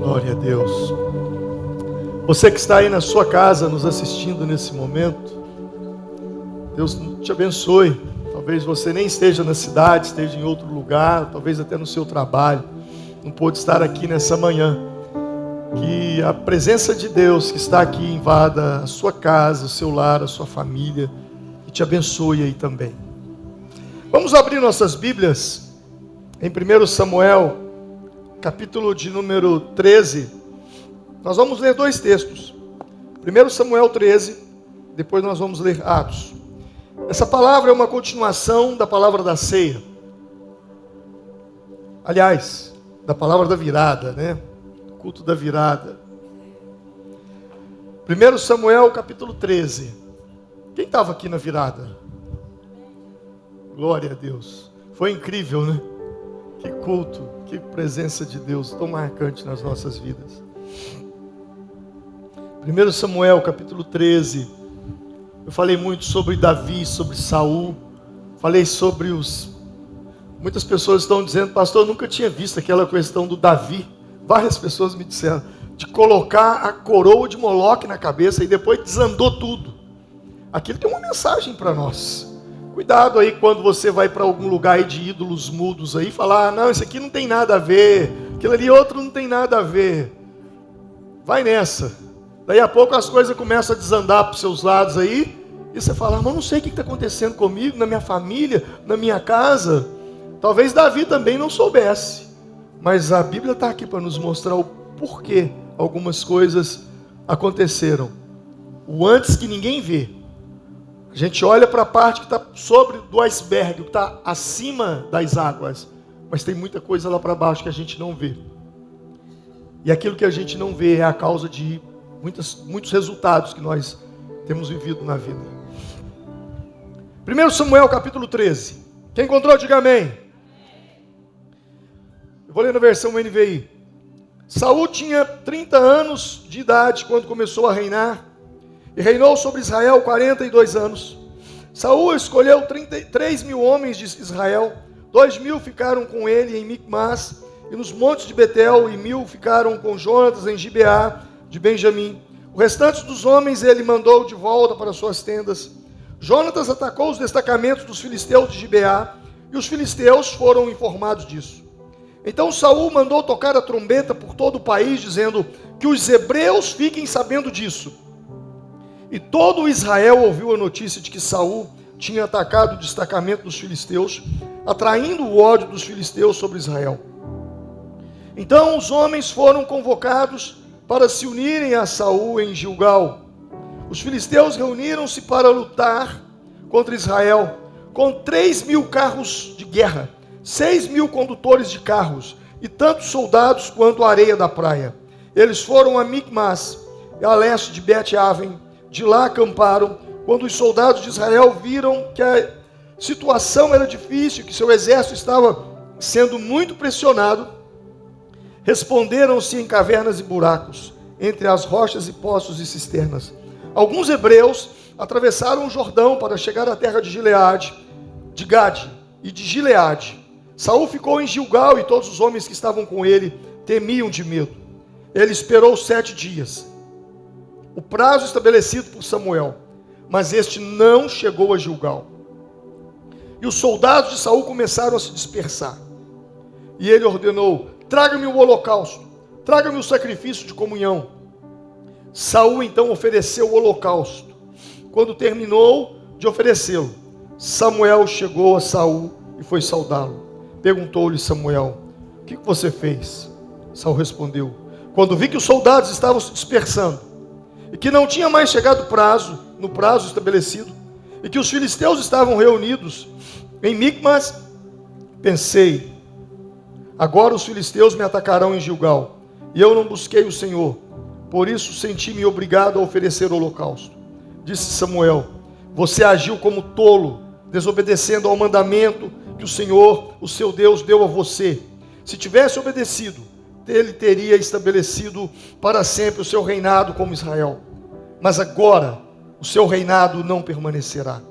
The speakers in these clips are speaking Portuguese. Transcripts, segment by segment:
Glória a Deus. Você que está aí na sua casa nos assistindo nesse momento, Deus te abençoe. Talvez você nem esteja na cidade, esteja em outro lugar, talvez até no seu trabalho, não pôde estar aqui nessa manhã. Que a presença de Deus que está aqui invada a sua casa, o seu lar, a sua família, e te abençoe aí também. Vamos abrir nossas Bíblias em 1 Samuel, capítulo de número 13. Nós vamos ler dois textos. 1 Samuel 13, depois nós vamos ler Atos. Essa palavra é uma continuação da palavra da ceia. Aliás, da palavra da virada, né? Culto da virada. 1 Samuel capítulo 13. Quem estava aqui na virada? Glória a Deus. Foi incrível, né? Que culto, que presença de Deus tão marcante nas nossas vidas. 1 Samuel capítulo 13. Eu falei muito sobre Davi, sobre Saul. Falei sobre Muitas pessoas estão dizendo, pastor, eu nunca tinha visto aquela questão do Davi. Várias pessoas me disseram, de colocar a coroa de Moloque na cabeça e depois desandou tudo. Aquilo tem uma mensagem para nós. Cuidado aí quando você vai para algum lugar aí de ídolos mudos aí, falar, não, isso aqui não tem nada a ver, aquilo ali outro não tem nada a ver. Vai nessa. Daí a pouco as coisas começam a desandar para os seus lados aí, e você fala, mas eu não sei o que está acontecendo comigo, na minha família, na minha casa. Talvez Davi também não soubesse. Mas a Bíblia está aqui para nos mostrar o porquê algumas coisas aconteceram. O antes que ninguém vê. A gente olha para a parte que está sobre do iceberg, que está acima das águas. Mas tem muita coisa lá para baixo que a gente não vê. E aquilo que a gente não vê é a causa de muitos resultados que nós temos vivido na vida. 1 Samuel capítulo 13. Quem encontrou, diga amém. Vou ler na versão NVI. Saul tinha 30 anos de idade quando começou a reinar, e reinou sobre Israel 42 anos. Saul escolheu 33.000 homens de Israel, 2.000 ficaram com ele em Micmas e nos montes de Betel, e 1.000 ficaram com Jonatas em Gibeá de Benjamim. O restante dos homens ele mandou de volta para suas tendas. Jonatas atacou os destacamentos dos filisteus de Gibeá, e os filisteus foram informados disso. Então Saul mandou tocar a trombeta por todo o país, dizendo que os hebreus fiquem sabendo disso. E todo Israel ouviu a notícia de que Saul tinha atacado o destacamento dos filisteus, atraindo o ódio dos filisteus sobre Israel. Então os homens foram convocados para se unirem a Saul em Gilgal. Os filisteus reuniram-se para lutar contra Israel, com 3.000 carros de guerra, 6.000 condutores de carros, e tantos soldados quanto a areia da praia. Eles foram a Micmas, a leste de Bet-Aven. De lá acamparam. Quando os soldados de Israel viram que a situação era difícil, que seu exército estava sendo muito pressionado, responderam-se em cavernas e buracos, entre as rochas e poços e cisternas. Alguns hebreus atravessaram o Jordão para chegar à terra de Gileade, de Gade e de Gileade. Saul ficou em Gilgal, e todos os homens que estavam com ele temiam de medo. Ele esperou 7 dias, o prazo estabelecido por Samuel, mas este não chegou a Gilgal. E os soldados de Saul começaram a se dispersar. E ele ordenou, traga-me o holocausto, traga-me o sacrifício de comunhão. Saul então ofereceu o holocausto. Quando terminou de oferecê-lo, Samuel chegou a Saul e foi saudá-lo. Perguntou-lhe Samuel, o que você fez? Saul respondeu, quando vi que os soldados estavam se dispersando, e que não tinha mais chegado no prazo estabelecido, e que os filisteus estavam reunidos em Micmas, pensei, agora os filisteus me atacarão em Gilgal, e eu não busquei o Senhor, por isso senti-me obrigado a oferecer o holocausto. Disse Samuel, você agiu como tolo, desobedecendo ao mandamento que o Senhor, o seu Deus, deu a você. Se tivesse obedecido, ele teria estabelecido para sempre o seu reinado como Israel. Mas agora, o seu reinado não permanecerá.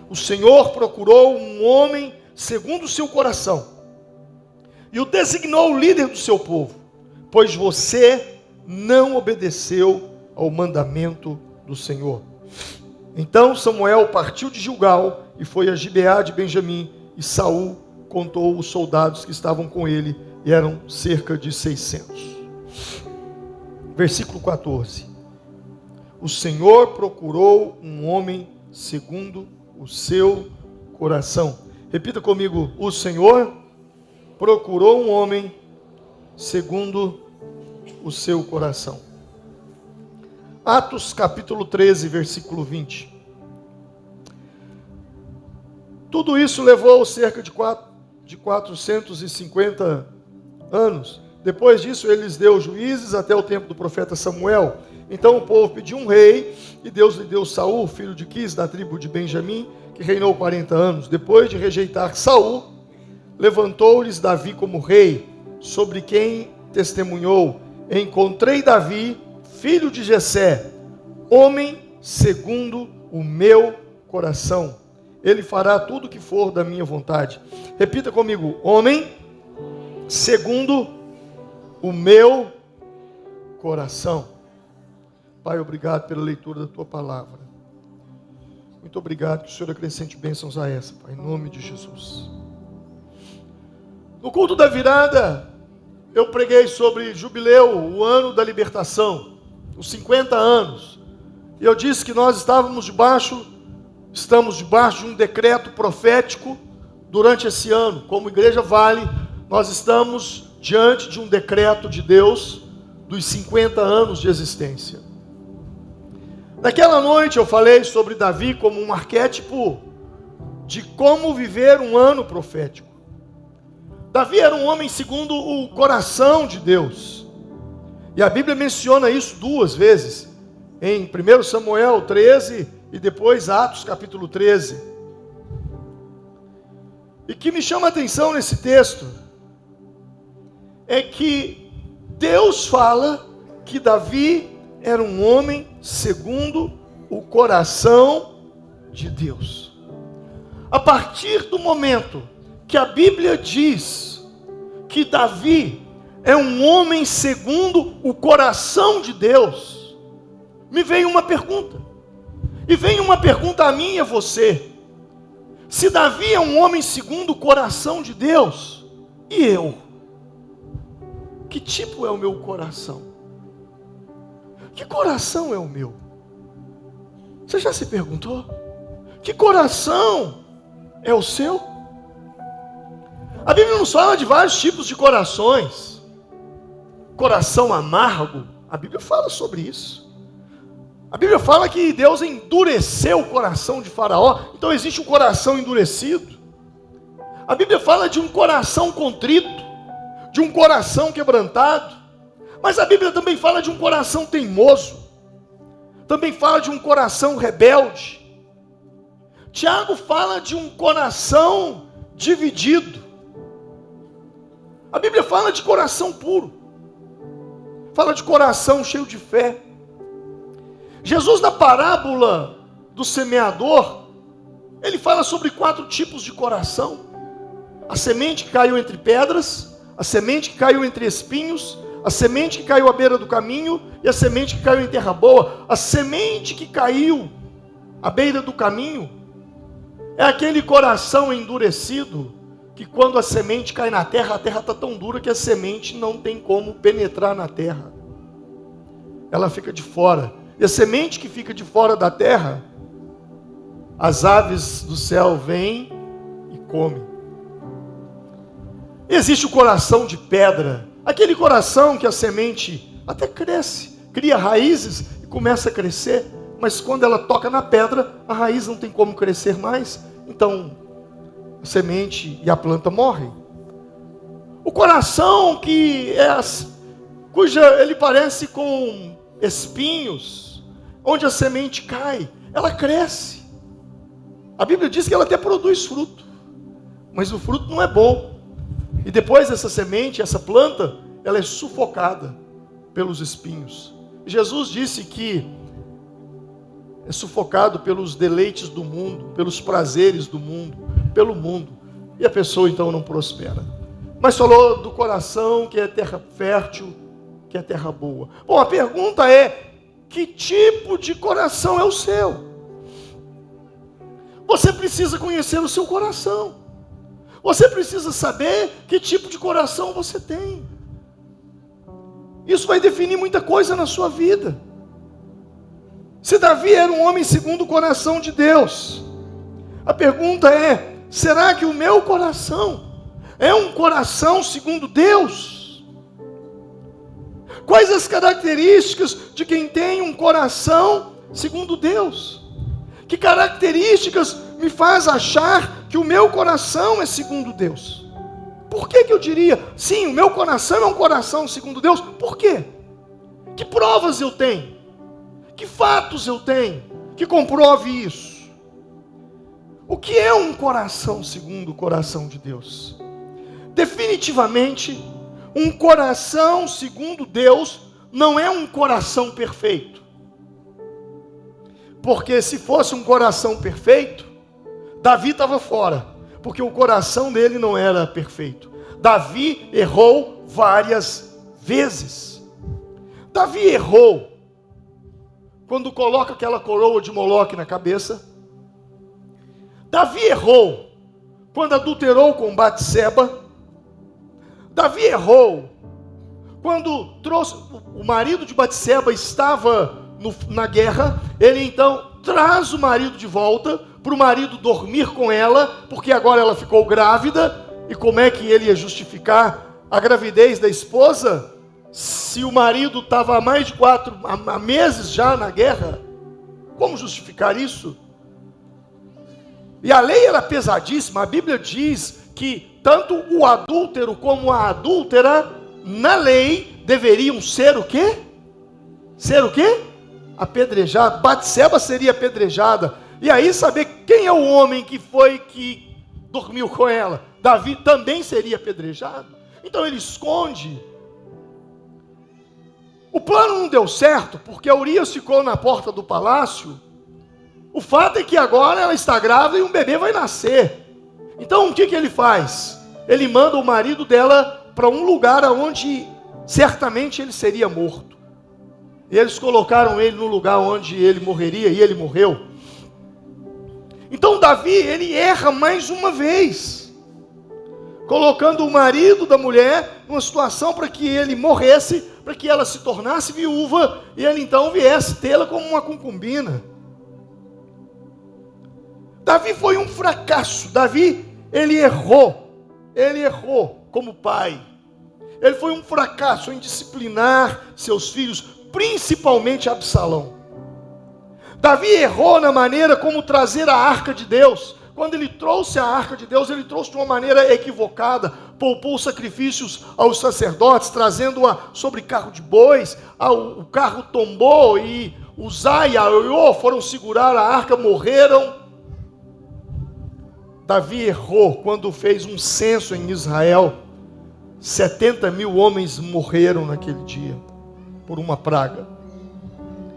O Senhor procurou um homem segundo o seu coração, e o designou líder do seu povo, pois você não obedeceu ao mandamento do Senhor. Então Samuel partiu de Gilgal e foi a Gibeá de Benjamim, e Saul contou os soldados que estavam com ele, e eram cerca de 600. Versículo 14. O Senhor procurou um homem segundo o seu coração. Repita comigo: o Senhor procurou um homem segundo o seu coração. Atos capítulo 13, versículo 20. Tudo isso levou cerca de 450 anos. Depois disso, ele lhes deu juízes até o tempo do profeta Samuel. Então o povo pediu um rei, e Deus lhe deu Saul, filho de Quis, da tribo de Benjamim, que reinou 40 anos. Depois de rejeitar Saul, levantou-lhes Davi como rei, sobre quem testemunhou: encontrei Davi, filho de Jessé, homem segundo o meu coração. Ele fará tudo o que for da minha vontade. Repita comigo: homem segundo o meu coração. Pai, obrigado pela leitura da tua palavra. Muito obrigado, que o Senhor acrescente bênçãos a essa, Pai, em nome de Jesus. No culto da virada, eu preguei sobre jubileu, o ano da libertação, os 50 anos. E eu disse que nós estamos debaixo de um decreto profético durante esse ano. Como Igreja Vale, nós estamos diante de um decreto de Deus dos 50 anos de existência. Naquela noite eu falei sobre Davi como um arquétipo de como viver um ano profético. Davi era um homem segundo o coração de Deus. E a Bíblia menciona isso 2 vezes. Em 1 Samuel 13 e depois Atos capítulo 13. E que me chama a atenção nesse texto é que Deus fala que Davi era um homem segundo o coração de Deus. A partir do momento que a Bíblia diz que Davi é um homem segundo o coração de Deus, me veio uma pergunta. E vem uma pergunta a mim e a você. Se Davi é um homem segundo o coração de Deus, e eu? Que tipo é o meu coração? Que coração é o meu? Você já se perguntou? Que coração é o seu? A Bíblia nos fala de vários tipos de corações. Coração amargo, a Bíblia fala sobre isso. A Bíblia fala que Deus endureceu o coração de Faraó, então existe um coração endurecido. A Bíblia fala de um coração contrito, de um coração quebrantado, mas a Bíblia também fala de um coração teimoso, também fala de um coração rebelde. Tiago fala de um coração dividido. A Bíblia fala de coração puro, fala de coração cheio de fé. Jesus, na parábola do semeador, ele fala sobre 4 tipos de coração: a semente que caiu entre pedras, a semente que caiu entre espinhos, a semente que caiu à beira do caminho e a semente que caiu em terra boa. A semente que caiu à beira do caminho é aquele coração endurecido que quando a semente cai na terra, a terra está tão dura que a semente não tem como penetrar na terra. Ela fica de fora. E a semente que fica de fora da terra, as aves do céu vêm e comem. Existe o coração de pedra, aquele coração que a semente até cresce, cria raízes e começa a crescer, mas quando ela toca na pedra, a raiz não tem como crescer mais, então a semente e a planta morrem. O coração que ele parece com espinhos, onde a semente cai, ela cresce. A Bíblia diz que ela até produz fruto, mas o fruto não é bom. E depois essa semente, essa planta, ela é sufocada pelos espinhos. Jesus disse que é sufocado pelos deleites do mundo, pelos prazeres do mundo, pelo mundo. E a pessoa então não prospera. Mas falou do coração que é terra fértil, que é terra boa? Bom, a pergunta é: que tipo de coração é o seu? Você precisa conhecer o seu coração. Você precisa saber que tipo de coração você tem. Isso vai definir muita coisa na sua vida. Se Davi era um homem segundo o coração de Deus, a pergunta é: será que o meu coração é um coração segundo Deus? Quais as características de quem tem um coração segundo Deus? Que características me faz achar que o meu coração é segundo Deus? Por que eu diria, sim, o meu coração é um coração segundo Deus? Por quê? Que provas eu tenho? Que fatos eu tenho que comprove isso? O que é um coração segundo o coração de Deus? Definitivamente, um coração segundo Deus não é um coração perfeito. Porque se fosse um coração perfeito, Davi estava fora, porque o coração dele não era perfeito. Davi errou várias vezes. Davi errou quando coloca aquela coroa de Moloque na cabeça. Davi errou quando adulterou com Batseba. Davi errou quando trouxe, o marido de Batseba estava na guerra, ele então traz o marido de volta, para o marido dormir com ela, porque agora ela ficou grávida. E como é que ele ia justificar a gravidez da esposa, se o marido estava há mais de 4 meses já na guerra? Como justificar isso? E a lei era pesadíssima. A Bíblia diz que tanto o adúltero como a adúltera, na lei, deveriam ser o quê? Ser o quê? Apedrejado. Batseba seria apedrejada. E aí saber quem é o homem que dormiu com ela? Davi também seria apedrejado. Então ele esconde. O plano não deu certo, porque Urias ficou na porta do palácio. O fato é que agora ela está grávida e um bebê vai nascer. Então o que ele faz? Ele manda o marido dela para um lugar onde certamente ele seria morto. E eles colocaram ele no lugar onde ele morreria, e ele morreu. Então Davi, ele erra mais uma vez, colocando o marido da mulher numa situação para que ele morresse, para que ela se tornasse viúva, e ele então viesse tê-la como uma concubina. Davi foi um fracasso. Davi, ele errou como pai. Ele foi um fracasso em disciplinar seus filhos, principalmente Absalão. Davi errou na maneira como trazer a arca de Deus. Quando ele trouxe a arca de Deus, ele trouxe de uma maneira equivocada, poupou sacrifícios aos sacerdotes, trazendo-a sobre carro de bois. O carro tombou e Uzai e Aiô foram segurar a arca, morreram. Davi errou quando fez um censo em Israel. 70.000 homens morreram naquele dia, por uma praga.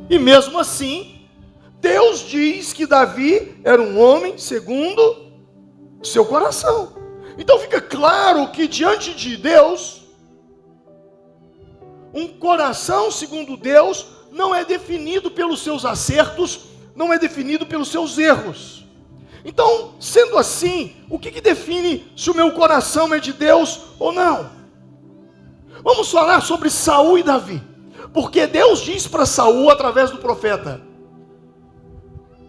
E mesmo assim, Deus diz que Davi era um homem segundo seu coração. Então fica claro que diante de Deus, um coração segundo Deus não é definido pelos seus acertos, não é definido pelos seus erros. Então, sendo assim, o que define se o meu coração é de Deus ou não? Vamos falar sobre Saul e Davi. Porque Deus diz para Saul através do profeta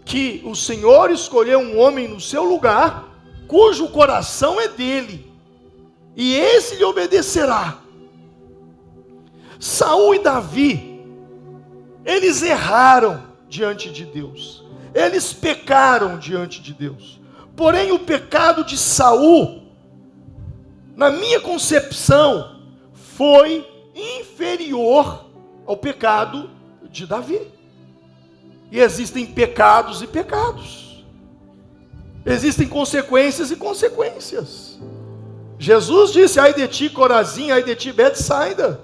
que o Senhor escolheu um homem no seu lugar, cujo coração é dele, e esse lhe obedecerá. Saul e Davi, eles erraram diante de Deus, eles pecaram diante de Deus. Porém, o pecado de Saul, na minha concepção, foi inferior ao pecado de Davi. E existem pecados e pecados. Existem consequências e consequências. Jesus disse: ai de ti, Corazim, ai de ti, Betsaida,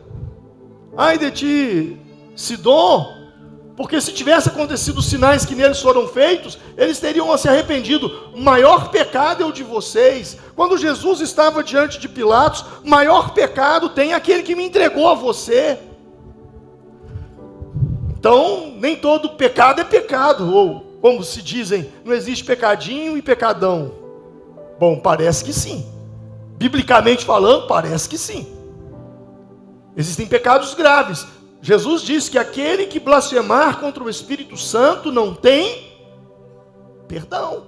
ai de ti, Sidom, porque se tivesse acontecido os sinais que neles foram feitos, eles teriam se arrependido. O maior pecado é o de vocês. Quando Jesus estava diante de Pilatos, maior pecado tem aquele que me entregou a você. Então, nem todo pecado é pecado, ou como se dizem, não existe pecadinho e pecadão. Bom, parece que sim. Biblicamente falando, parece que sim. Existem pecados graves. Jesus disse que aquele que blasfemar contra o Espírito Santo não tem perdão.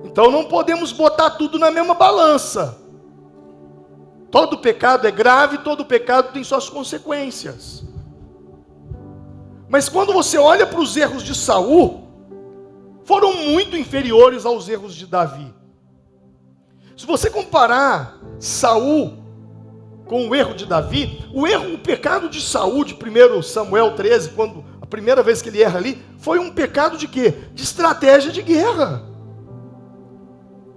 Então não podemos botar tudo na mesma balança. Todo pecado é grave, todo pecado tem suas consequências. Mas quando você olha para os erros de Saul, foram muito inferiores aos erros de Davi. Se você comparar Saul com o erro de Davi, o pecado de Saul, de 1 Samuel 13, quando a primeira vez que ele erra ali, foi um pecado de quê? De estratégia de guerra.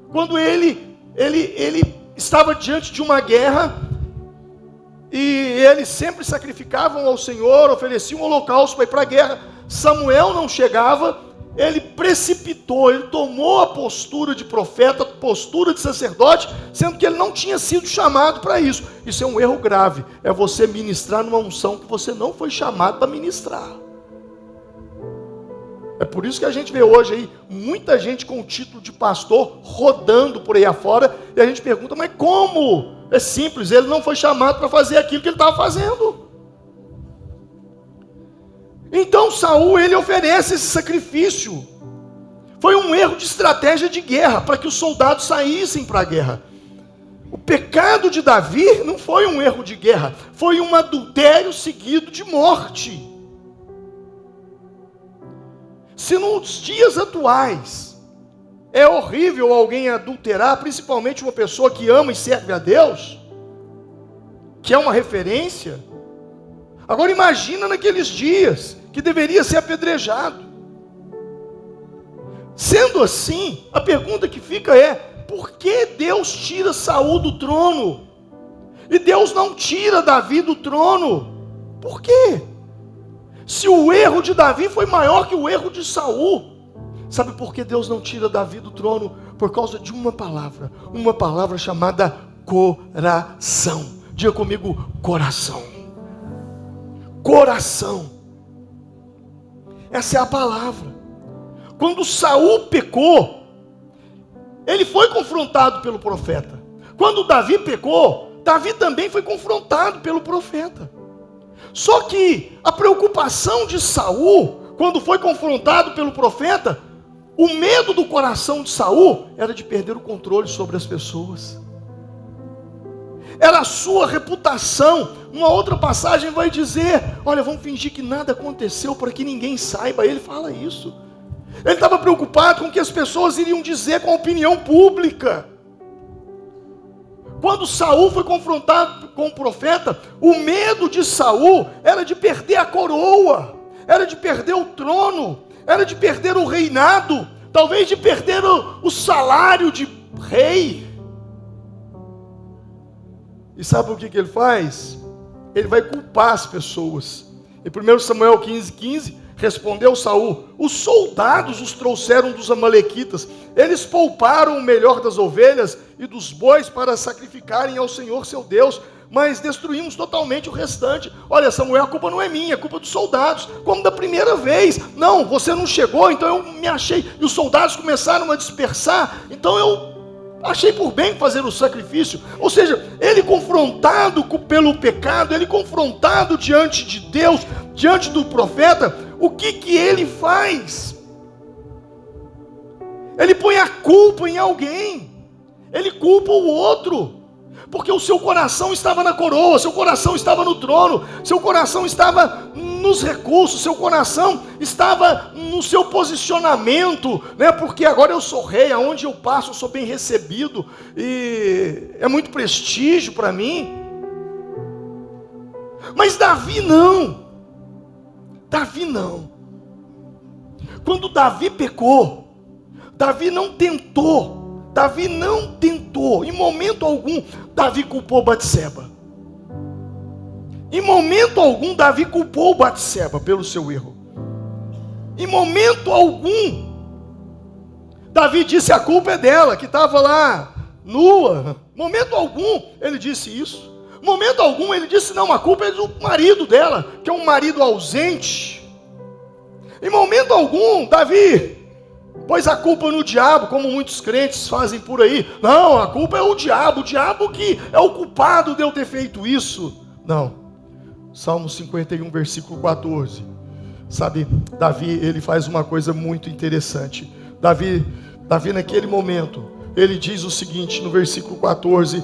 Quando ele estava diante de uma guerra, e eles sempre sacrificavam ao Senhor, ofereciam um holocausto para ir para a guerra. Samuel não chegava, ele precipitou, ele tomou a postura de profeta, postura de sacerdote, sendo que ele não tinha sido chamado para isso. Isso é um erro grave, é você ministrar numa unção que você não foi chamado para ministrar. É por isso que a gente vê hoje aí muita gente com o título de pastor rodando por aí afora, e a gente pergunta, mas como? É simples, ele não foi chamado para fazer aquilo que ele estava fazendo. Então Saul, ele oferece esse sacrifício. Foi um erro de estratégia de guerra, para que os soldados saíssem para a guerra. O pecado de Davi não foi um erro de guerra, foi um adultério seguido de morte. Se nos dias atuais é horrível alguém adulterar, principalmente uma pessoa que ama e serve a Deus, que é uma referência, agora imagina naqueles dias, que deveria ser apedrejado. Sendo assim, a pergunta que fica é, por que Deus tira Saul do trono? E Deus não tira Davi do trono? Por quê? Se o erro de Davi foi maior que o erro de Saul, sabe por que Deus não tira Davi do trono? Por causa de uma palavra chamada coração. Diga comigo, coração. Coração. Essa é a palavra. Quando Saul pecou, ele foi confrontado pelo profeta. Quando Davi pecou, Davi também foi confrontado pelo profeta. Só que a preocupação de Saul, quando foi confrontado pelo profeta, o medo do coração de Saul era de perder o controle sobre as pessoas. Era a sua reputação. Uma outra passagem vai dizer, olha, vamos fingir que nada aconteceu para que ninguém saiba. Ele fala isso. Ele estava preocupado com o que as pessoas iriam dizer com a opinião pública. Quando Saul foi confrontado com o profeta, o medo de Saul era de perder a coroa, era de perder o trono, era de perder o reinado, talvez de perder o salário de rei. E sabe o que ele faz? Ele vai culpar as pessoas. Em 1 Samuel 15:15, respondeu Saul, os soldados os trouxeram dos amalequitas, eles pouparam o melhor das ovelhas e dos bois para sacrificarem ao Senhor seu Deus, mas destruímos totalmente o restante. Olha, Samuel, a culpa não é minha, é culpa dos soldados, como da primeira vez. Não, você não chegou, então eu me achei, e os soldados começaram a dispersar, então eu achei por bem fazer o sacrifício. Ou seja, ele confrontado pelo pecado, ele confrontado diante de Deus, diante do profeta, o que ele faz? Ele põe a culpa em alguém, ele culpa o outro, porque o seu coração estava na coroa, seu coração estava no trono, seu coração estava nos recursos, seu coração estava no seu posicionamento, né? Porque agora eu sou rei, aonde eu passo eu sou bem recebido, e é muito prestígio para mim. Mas Davi não. Quando Davi pecou, Davi não tentou, em momento algum, Davi culpou Batseba. Em momento algum, Davi culpou Batseba pelo seu erro. Em momento algum, Davi disse a culpa é dela, que estava lá, nua. Momento algum, ele disse isso. momento algum ele disse, não, a culpa é do marido dela, que é um marido ausente. Em momento algum, Davi pôs a culpa no diabo, como muitos crentes fazem por aí. Não, a culpa é o diabo que é o culpado de eu ter feito isso. Não. Salmo 51, versículo 14. Sabe, Davi, ele faz uma coisa muito interessante. Davi naquele momento, ele diz o seguinte, no versículo 14,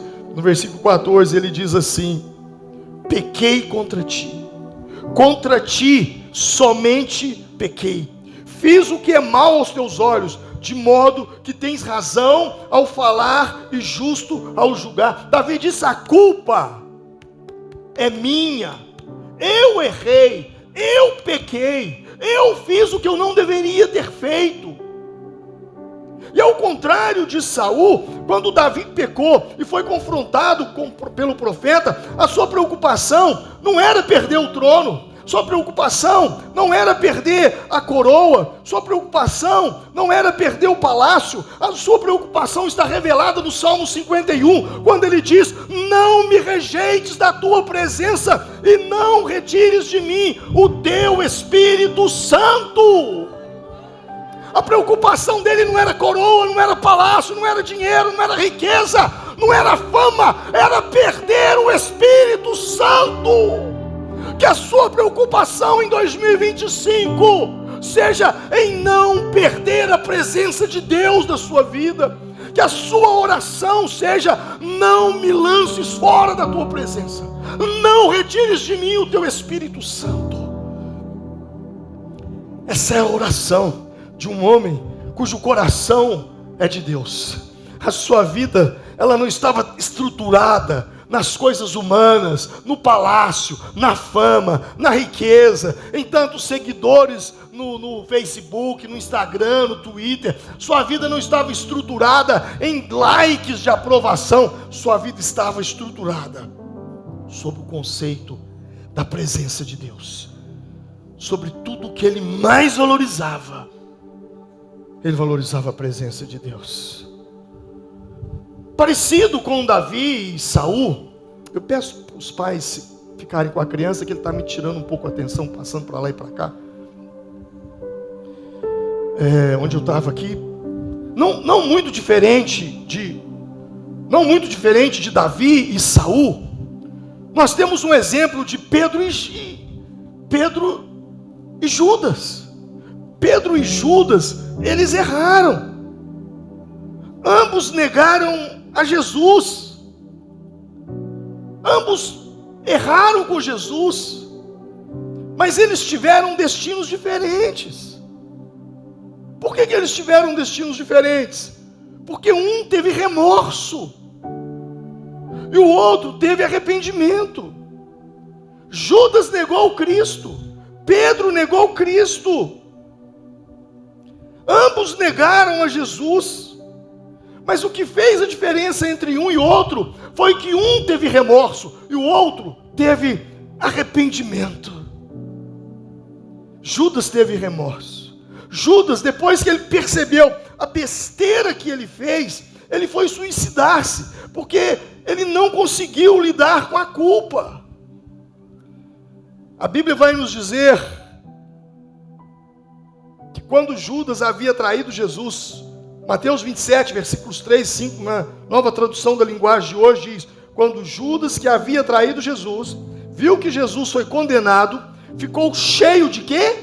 ele diz assim: pequei contra ti somente pequei, fiz o que é mal aos teus olhos, de modo que tens razão ao falar e justo ao julgar. Davi disse, a culpa é minha, eu errei, eu pequei, eu fiz o que eu não deveria ter feito. E ao contrário de Saul, quando Davi pecou e foi confrontado pelo profeta, a sua preocupação não era perder o trono, sua preocupação não era perder a coroa, sua preocupação não era perder o palácio, a sua preocupação está revelada no Salmo 51, quando ele diz, não me rejeites da tua presença e não retires de mim o teu Espírito Santo. A preocupação dele não era coroa, não era palácio, não era dinheiro, não era riqueza, não era fama, era perder o Espírito Santo. Que a sua preocupação em 2025 seja em não perder a presença de Deus na sua vida. Que a sua oração seja, não me lances fora da tua presença, não retires de mim o teu Espírito Santo. Essa é a oração de um homem cujo coração é de Deus. A sua vida, ela não estava estruturada nas coisas humanas, no palácio, na fama, na riqueza, em tantos seguidores no Facebook, no Instagram, no Twitter. Sua vida não estava estruturada em likes de aprovação. Sua vida estava estruturada sob o conceito da presença de Deus. Sobre tudo o que ele mais valorizava, ele valorizava a presença de Deus. Parecido com Davi e Saul, eu peço para os pais ficarem com a criança, que ele está me tirando um pouco a atenção, passando para lá e para cá. Onde eu estava aqui, não muito diferente de Davi e Saul, nós temos um exemplo de Pedro e Judas. Pedro e Judas, eles erraram. Ambos negaram a Jesus. Ambos erraram com Jesus. Mas eles tiveram destinos diferentes. Por que eles tiveram destinos diferentes? Porque um teve remorso e o outro teve arrependimento. Judas negou o Cristo, Pedro negou o Cristo. Ambos negaram a Jesus. Mas o que fez a diferença entre um e outro foi que um teve remorso e o outro teve arrependimento. Judas teve remorso. Judas, depois que ele percebeu a besteira que ele fez, ele foi suicidar-se, porque ele não conseguiu lidar com a culpa. A Bíblia vai nos dizer que quando Judas havia traído Jesus, Mateus 27, versículos 3 e 5, na nova tradução da linguagem de hoje, diz: quando Judas, que havia traído Jesus, viu que Jesus foi condenado, ficou cheio de quê?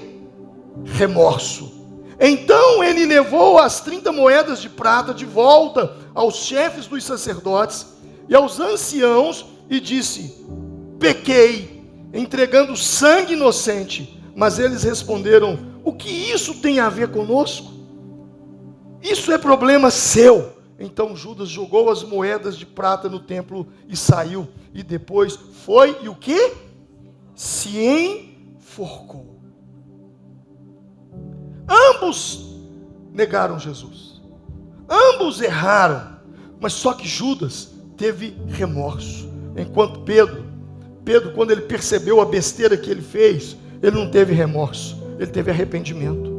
Remorso. Então ele levou as 30 moedas de prata de volta aos chefes dos sacerdotes e aos anciãos e disse: pequei, entregando sangue inocente. Mas eles responderam: o que isso tem a ver conosco? Isso é problema seu. Então Judas jogou as moedas de prata no templo e saiu. E depois foi e o quê? Se enforcou. Ambos negaram Jesus. Ambos erraram. Mas só que Judas teve remorso. Enquanto Pedro, quando ele percebeu a besteira que ele fez, ele não teve remorso. Ele teve arrependimento.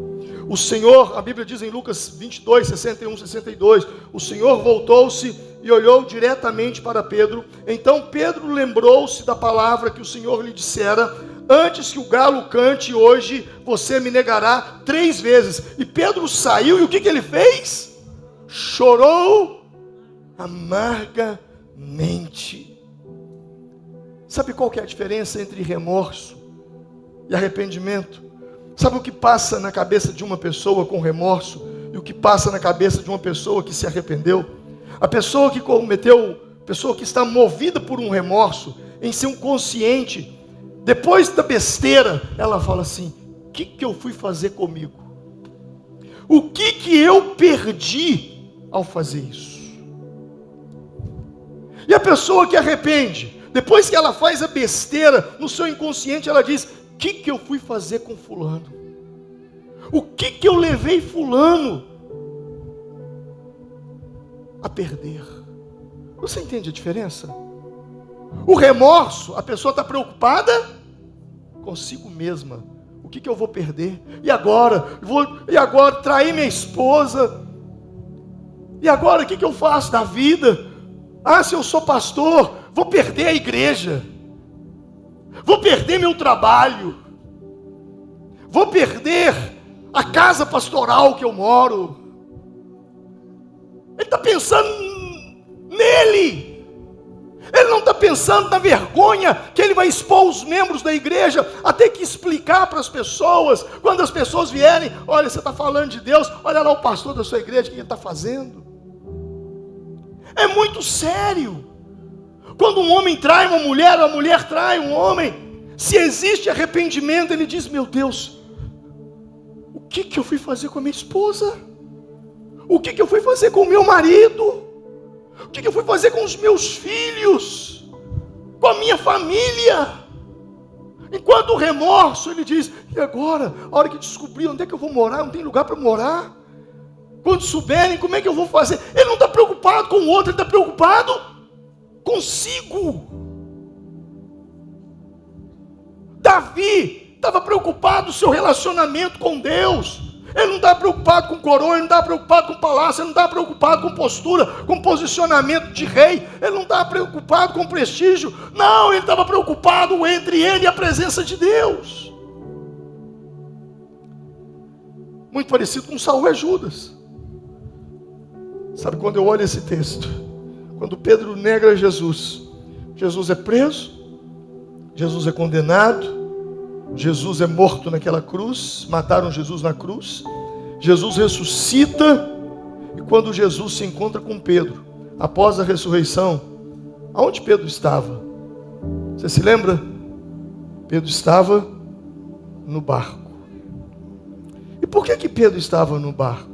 O Senhor, a Bíblia diz em Lucas 22, 61, 62, o Senhor voltou-se e olhou diretamente para Pedro. Então Pedro lembrou-se da palavra que o Senhor lhe dissera: antes que o galo cante hoje, você me negará 3 vezes. E Pedro saiu, e o que ele fez? Chorou amargamente. Sabe qual que é a diferença entre remorso e arrependimento? Sabe o que passa na cabeça de uma pessoa com remorso e o que passa na cabeça de uma pessoa que se arrependeu? A pessoa que cometeu, pessoa que está movida por um remorso, em seu consciente, depois da besteira, ela fala assim: o que eu fui fazer comigo? O que eu perdi ao fazer isso? E a pessoa que arrepende, depois que ela faz a besteira, no seu inconsciente ela diz: o que eu fui fazer com fulano? O que eu levei fulano a perder? Você entende a diferença? O remorso, a pessoa está preocupada consigo mesma. O que eu vou perder? E agora? E agora trair minha esposa? E agora o que eu faço da vida? Ah, se eu sou pastor, vou perder a igreja. Vou perder meu trabalho. Vou perder a casa pastoral que eu moro. Ele está pensando nele. Ele não está pensando na vergonha que ele vai expor os membros da igreja a ter que explicar para as pessoas. Quando as pessoas vierem: olha, você está falando de Deus, olha lá o pastor da sua igreja, o que ele está fazendo? É muito sério. Quando um homem trai uma mulher trai um homem, se existe arrependimento, ele diz: meu Deus, o que eu fui fazer com a minha esposa? O que eu fui fazer com o meu marido? O que eu fui fazer com os meus filhos? Com a minha família? Enquanto o remorso, ele diz: e agora? A hora que descobrir onde é que eu vou morar, não tem lugar para morar? Quando souberem, como é que eu vou fazer? Ele não está preocupado com o outro, ele está preocupado consigo. Davi estava preocupado com o seu relacionamento com Deus. Ele não estava preocupado com coroa, ele não estava preocupado com palácio, ele não estava preocupado com postura, com posicionamento de rei, ele não estava preocupado com prestígio. Não, ele estava preocupado entre ele e a presença de Deus. Muito parecido com Saul e Judas. Sabe, quando eu olho esse texto, quando Pedro nega Jesus, Jesus é preso, Jesus é condenado, Jesus é morto naquela cruz, mataram Jesus na cruz, Jesus ressuscita, e quando Jesus se encontra com Pedro, após a ressurreição, aonde Pedro estava? Você se lembra? Pedro estava no barco. E por que Pedro estava no barco?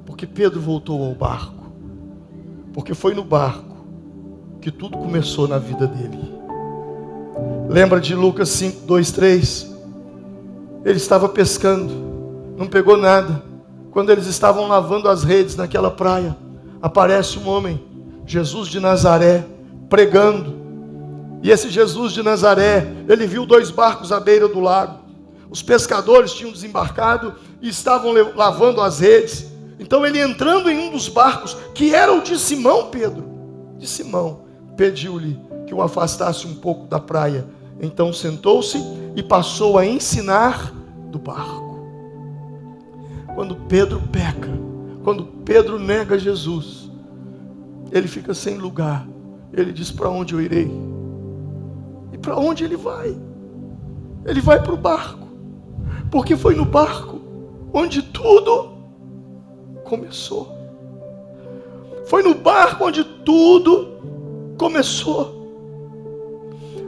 Porque Pedro voltou ao barco. Porque foi no barco que tudo começou na vida dele. Lembra de Lucas 5, 2, 3? Ele estava pescando, não pegou nada. Quando eles estavam lavando as redes naquela praia, aparece um homem, Jesus de Nazaré, pregando. E esse Jesus de Nazaré, ele viu 2 barcos à beira do lago. Os pescadores tinham desembarcado e estavam lavando as redes. Então ele, entrando em um dos barcos, que era o de Simão Pedro, de Simão, pediu-lhe que o afastasse um pouco da praia. Então sentou-se e passou a ensinar do barco. Quando Pedro peca, quando Pedro nega Jesus, ele fica sem lugar. Ele diz: para onde eu irei? E para onde ele vai? Ele vai para o barco, porque foi no barco onde tudo começou. Foi no barco onde tudo começou.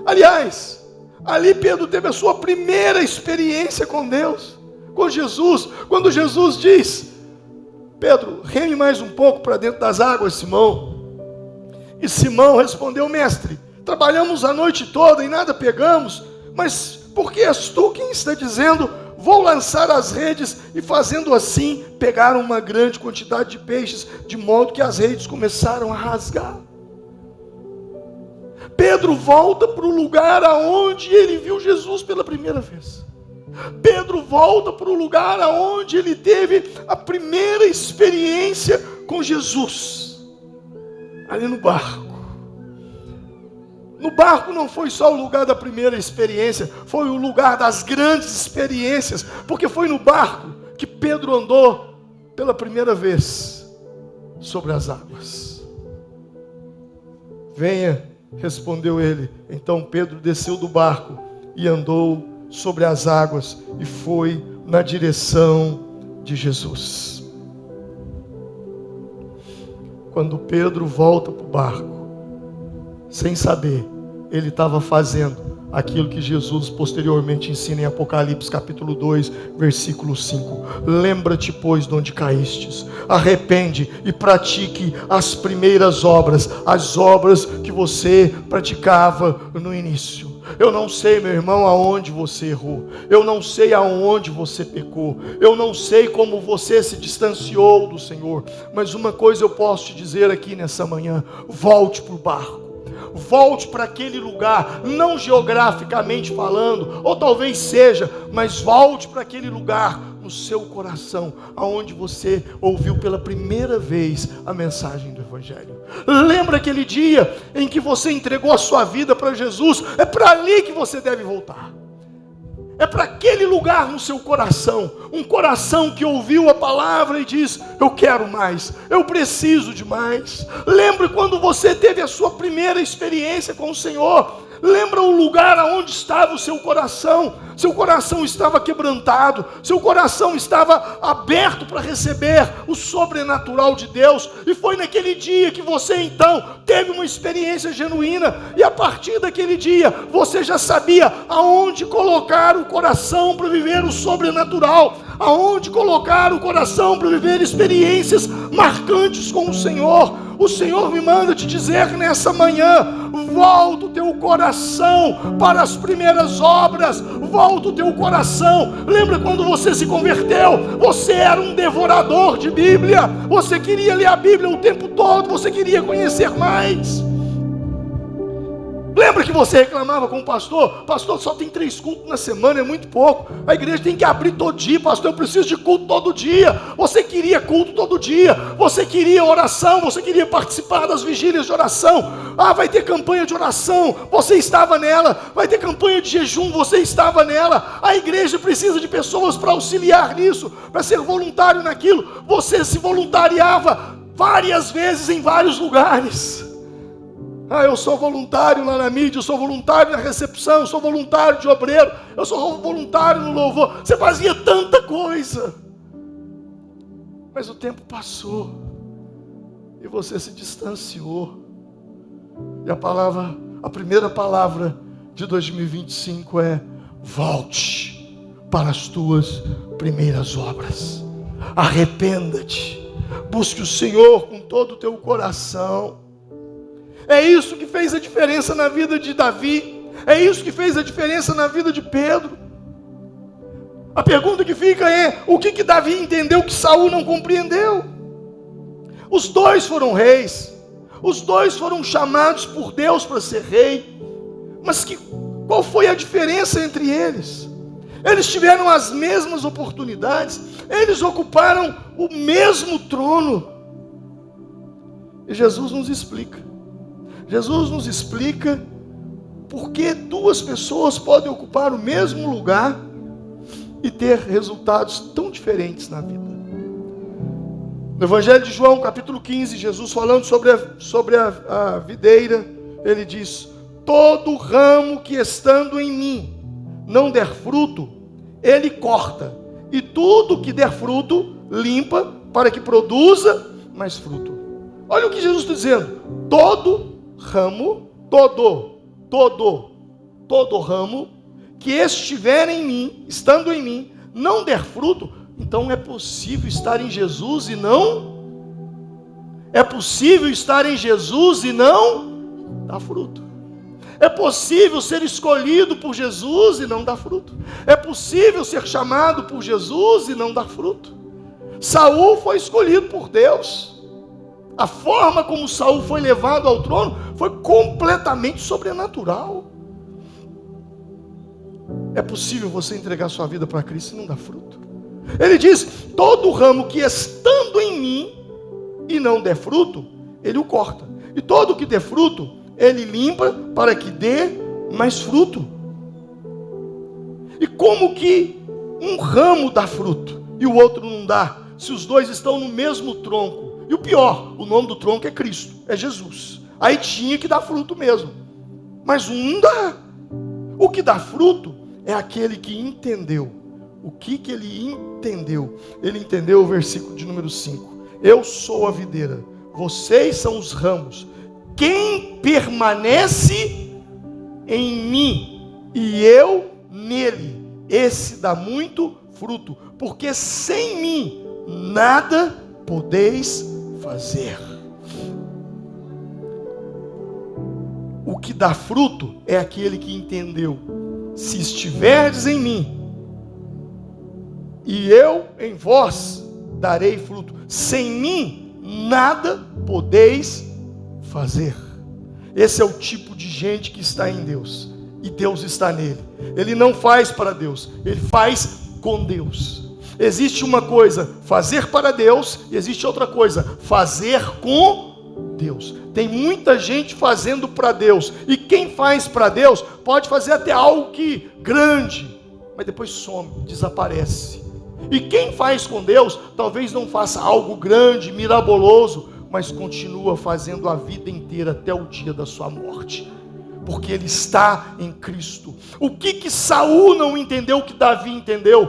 Aliás, ali Pedro teve a sua primeira experiência com Deus, com Jesus, quando Jesus diz: Pedro, reme mais um pouco para dentro das águas, Simão. E Simão respondeu: mestre, trabalhamos a noite toda e nada pegamos, mas por que és tu quem está dizendo: vou lançar as redes? E fazendo assim, pegaram uma grande quantidade de peixes, de modo que as redes começaram a rasgar. Pedro volta para o lugar aonde ele viu Jesus pela primeira vez. Pedro volta para o lugar onde ele teve a primeira experiência com Jesus, ali no barco. No barco não foi só o lugar da primeira experiência, foi o lugar das grandes experiências, porque foi no barco que Pedro andou pela primeira vez sobre as águas. Venha, respondeu ele. Então Pedro desceu do barco e andou sobre as águas e foi na direção de Jesus. Quando Pedro volta para o barco, sem saber, ele estava fazendo aquilo que Jesus posteriormente ensina em Apocalipse capítulo 2, versículo 5. Lembra-te, pois, de onde caístes, arrepende e pratique as primeiras obras, as obras que você praticava no início. Eu não sei, meu irmão, aonde você errou. Eu não sei aonde você pecou. Eu não sei como você se distanciou do Senhor. Mas uma coisa eu posso te dizer aqui nessa manhã: volte para o barco. Volte para aquele lugar, não geograficamente falando, ou talvez seja, mas volte para aquele lugar no seu coração, aonde você ouviu pela primeira vez a mensagem do Evangelho. Lembra aquele dia em que você entregou a sua vida para Jesus? É para ali que você deve voltar. É para aquele lugar no seu coração, um coração que ouviu a palavra e diz: eu quero mais, eu preciso de mais. Lembra quando você teve a sua primeira experiência com o Senhor? Lembra o lugar aonde estava o seu coração? Seu coração estava quebrantado, seu coração estava aberto para receber o sobrenatural de Deus, e foi naquele dia que você então teve uma experiência genuína, e a partir daquele dia você já sabia aonde colocar o coração para viver o sobrenatural, aonde colocar o coração para viver experiências marcantes com o Senhor. O Senhor me manda te dizer nessa manhã: volta o teu coração para as primeiras obras, volta o teu coração. Lembra quando você se converteu? Você era um devorador de Bíblia, você queria ler a Bíblia o tempo todo, você queria conhecer mais. Lembra que você reclamava com o pastor? Pastor, só tem 3 cultos na semana, é muito pouco. A igreja tem que abrir todo dia. Pastor, eu preciso de culto todo dia. Você queria culto todo dia. Você queria oração. Você queria participar das vigílias de oração. Ah, vai ter campanha de oração. Você estava nela. Vai ter campanha de jejum. Você estava nela. A igreja precisa de pessoas para auxiliar nisso, para ser voluntário naquilo. Você se voluntariava várias vezes em vários lugares. Ah, eu sou voluntário lá na mídia, eu sou voluntário na recepção, eu sou voluntário de obreiro, eu sou voluntário no louvor. Você fazia tanta coisa, mas o tempo passou e você se distanciou. E a primeira palavra de 2025 é: volte para as tuas primeiras obras. Arrependa-te, busque o Senhor com todo o teu coração. É isso que fez a diferença na vida de Davi. É isso que fez a diferença na vida de Pedro. A pergunta que fica é: o que Davi entendeu que Saul não compreendeu? Os dois foram reis. Os dois foram chamados por Deus para ser rei. Mas qual foi a diferença entre eles? Eles tiveram as mesmas oportunidades. Eles ocuparam o mesmo trono. E Jesus nos explica. Jesus nos explica por que 2 pessoas podem ocupar o mesmo lugar e ter resultados tão diferentes na vida. No Evangelho de João, capítulo 15, Jesus falando sobre a videira, ele diz: todo ramo que estando em mim não der fruto, ele corta, e tudo que der fruto, limpa, para que produza mais fruto. Olha o que Jesus está dizendo: todo ramo que estiver em mim, estando em mim, não der fruto. Então é possível estar em Jesus e não dar fruto. É possível ser escolhido por Jesus e não dar fruto. É possível ser chamado por Jesus e não dar fruto. Saul foi escolhido por Deus. A forma como Saul foi levado ao trono foi completamente sobrenatural. É possível você entregar sua vida para Cristo e não dar fruto. Ele diz: todo ramo que estando em mim e não der fruto, ele o corta. E todo que der fruto, ele limpa para que dê mais fruto. E como que um ramo dá fruto e o outro não dá, se os dois estão no mesmo tronco? E o pior, o nome do tronco é Cristo, é Jesus. Aí tinha que dar fruto mesmo, mas um não dá. O que dá fruto é aquele que entendeu. O que ele entendeu? Ele entendeu o versículo de número 5. Eu sou a videira, vocês são os ramos. Quem permanece em mim e eu nele, esse dá muito fruto, porque sem mim nada podeis fazer. O que dá fruto é aquele que entendeu: se estiverdes em mim e eu em vós, darei fruto. Sem mim nada podeis fazer. Esse é o tipo de gente que está em Deus, e Deus está nele. Ele não faz para Deus, ele faz com Deus. Existe uma coisa, fazer para Deus, e existe outra coisa, fazer com Deus. Tem muita gente fazendo para Deus, e quem faz para Deus pode fazer até algo que grande, mas depois some, desaparece. E quem faz com Deus talvez não faça algo grande, miraboloso, mas continua fazendo a vida inteira até o dia da sua morte, porque ele está em Cristo. O que Saul não entendeu que Davi entendeu?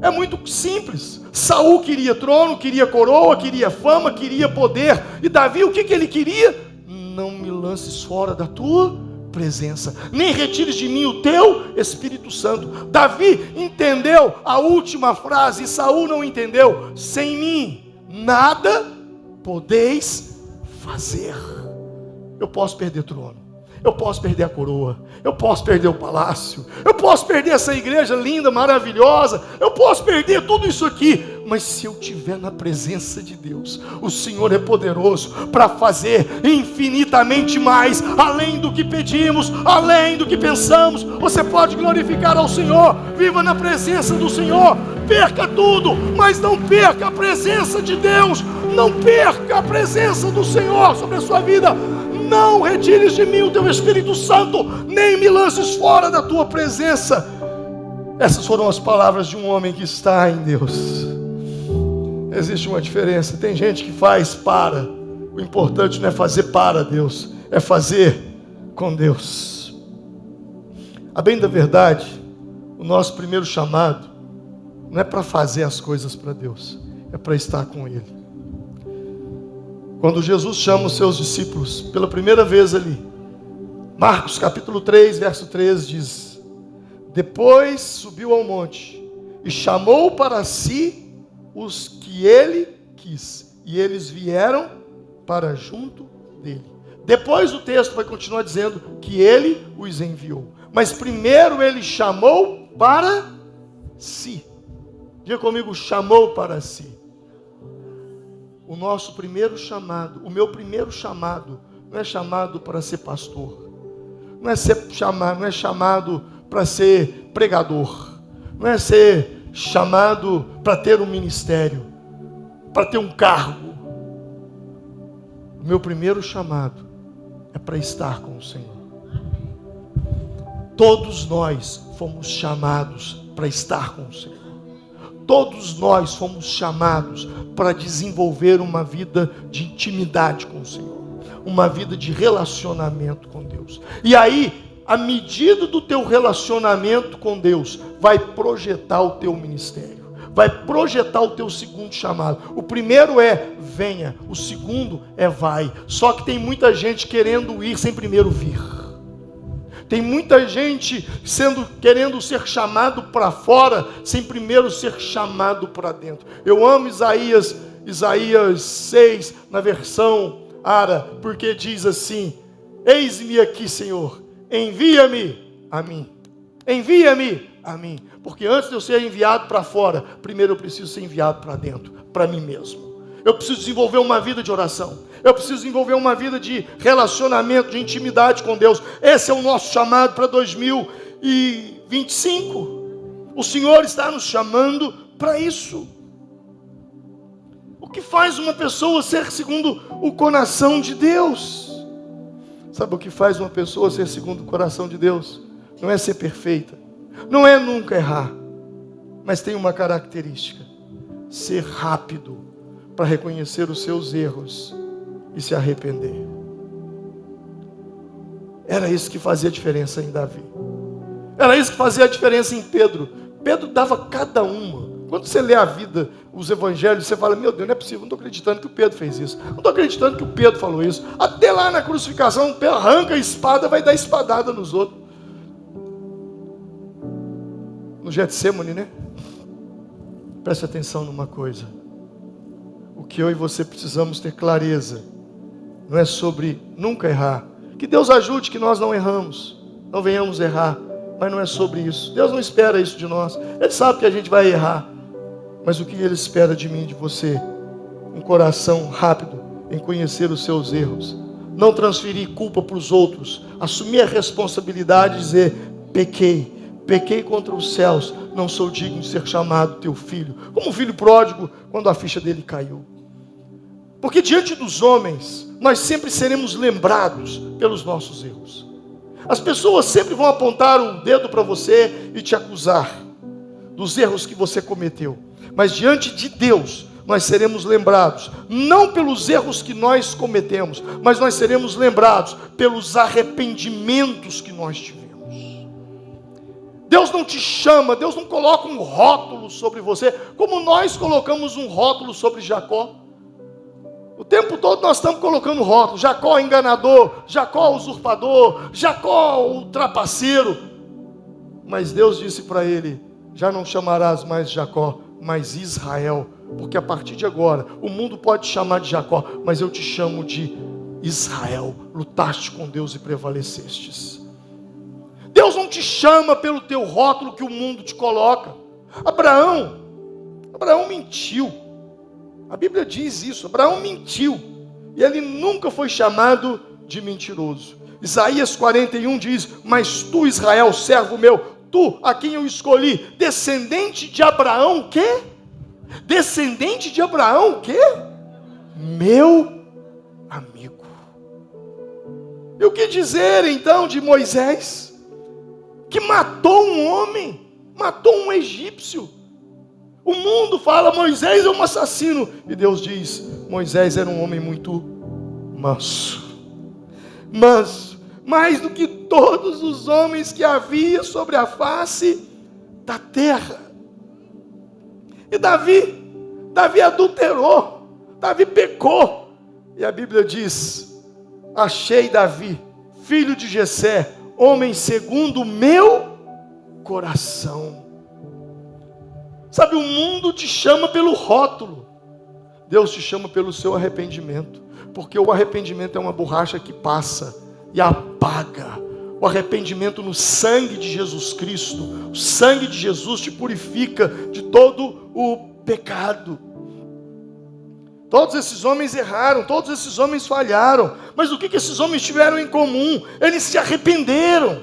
É muito simples. Saul queria trono, queria coroa, queria fama, queria poder. E Davi, o que ele queria? Não me lances fora da tua presença, nem retires de mim o teu Espírito Santo. Davi entendeu a última frase, e Saul não entendeu. Sem mim nada podeis fazer. Eu posso perder trono, eu posso perder a coroa, eu posso perder o palácio, eu posso perder essa igreja linda, maravilhosa, eu posso perder tudo isso aqui, mas se eu estiver na presença de Deus, o Senhor é poderoso para fazer infinitamente mais, além do que pedimos, além do que pensamos. Você pode glorificar ao Senhor, viva na presença do Senhor, perca tudo, mas não perca a presença de Deus, não perca a presença do Senhor sobre a sua vida. Não retires de mim o teu Espírito Santo, nem me lances fora da tua presença. Essas foram as palavras de um homem que está em Deus. Existe uma diferença. Tem gente que faz para. O importante não é fazer para Deus, é fazer com Deus. A bem da verdade, o nosso primeiro chamado não é para fazer as coisas para Deus, é para estar com Ele. Quando Jesus chama os seus discípulos pela primeira vez ali, Marcos capítulo 3, verso 13 diz: depois subiu ao monte e chamou para si os que ele quis, e eles vieram para junto dele. Depois o texto vai continuar dizendo que ele os enviou, mas primeiro ele chamou para si. Diga comigo: chamou para si. O nosso primeiro chamado, o meu primeiro chamado, não é chamado para ser pastor, não é chamado para ser pregador, não é ser chamado para ter um ministério, para ter um cargo. O meu primeiro chamado é para estar com o Senhor. Todos nós fomos chamados para estar com o Senhor. Todos nós fomos chamados para desenvolver uma vida de intimidade com o Senhor, uma vida de relacionamento com Deus. E aí, a medida do teu relacionamento com Deus vai projetar o teu ministério, vai projetar o teu segundo chamado. O primeiro é venha, o segundo é vai. Só que tem muita gente querendo ir sem primeiro vir. Tem muita gente querendo ser chamado para fora, sem primeiro ser chamado para dentro. Eu amo Isaías 6, na versão Ara, porque diz assim: eis-me aqui, Senhor, envia-me a mim. Envia-me a mim. Porque antes de eu ser enviado para fora, primeiro eu preciso ser enviado para dentro, para mim mesmo. Eu preciso desenvolver uma vida de oração. Eu preciso desenvolver uma vida de relacionamento, de intimidade com Deus. Esse é o nosso chamado para 2021. 25. O Senhor está nos chamando para isso. O que faz uma pessoa ser segundo o coração de Deus? Sabe o que faz uma pessoa ser segundo o coração de Deus? Não é ser perfeita, não é nunca errar, mas tem uma característica: ser rápido para reconhecer os seus erros e se arrepender. Era isso que fazia a diferença em Davi. Era isso que fazia a diferença em Pedro. Pedro dava cada uma. Quando você lê a vida, os evangelhos, você fala: meu Deus, não é possível, não estou acreditando que o Pedro fez isso. Não estou acreditando que o Pedro falou isso. Até lá na crucificação, o Pedro arranca a espada, vai dar espadada nos outros. No Getsemane, né? Preste atenção numa coisa. O que eu e você precisamos ter clareza não é sobre nunca errar. Que Deus ajude que nós não erramos, não venhamos errar, mas não é sobre isso. Deus não espera isso de nós. Ele sabe que a gente vai errar, mas o que Ele espera de mim e de você? Um coração rápido em conhecer os seus erros, não transferir culpa para os outros, assumir a responsabilidade e dizer: pequei contra os céus, não sou digno de ser chamado teu filho. Como o filho pródigo, quando a ficha dele caiu. Porque diante dos homens, nós sempre seremos lembrados pelos nossos erros. As pessoas sempre vão apontar o dedo para você e te acusar dos erros que você cometeu. Mas diante de Deus, nós seremos lembrados, não pelos erros que nós cometemos, mas nós seremos lembrados pelos arrependimentos que nós tivemos. Deus não te chama, Deus não coloca um rótulo sobre você, como nós colocamos um rótulo sobre Jacó. O tempo todo nós estamos colocando rótulo: Jacó enganador, Jacó usurpador, Jacó o trapaceiro. Mas Deus disse para ele: já não chamarás mais Jacó, mas Israel, porque a partir de agora o mundo pode te chamar de Jacó, mas eu te chamo de Israel. Lutaste com Deus e prevalecestes. Deus não te chama pelo teu rótulo que o mundo te coloca. Abraão mentiu. A Bíblia diz isso. Abraão mentiu e ele nunca foi chamado de mentiroso. Isaías 41 diz: mas tu, Israel, servo meu, tu a quem eu escolhi, descendente de Abraão, o quê? Descendente de Abraão, o quê? Meu amigo. E o que dizer então de Moisés, que matou um homem, matou um egípcio? O mundo fala: Moisés é um assassino. E Deus diz: Moisés era um homem muito manso. Manso, mais do que todos os homens que havia sobre a face da terra. E Davi adulterou, Davi pecou. E a Bíblia diz: achei Davi, filho de Jessé, homem segundo o meu coração. Sabe, o mundo te chama pelo rótulo, Deus te chama pelo seu arrependimento, porque o arrependimento é uma borracha que passa e apaga. O arrependimento no sangue de Jesus Cristo, o sangue de Jesus te purifica de todo o pecado. Todos esses homens erraram, todos esses homens falharam, mas o que esses homens tiveram em comum? Eles se arrependeram,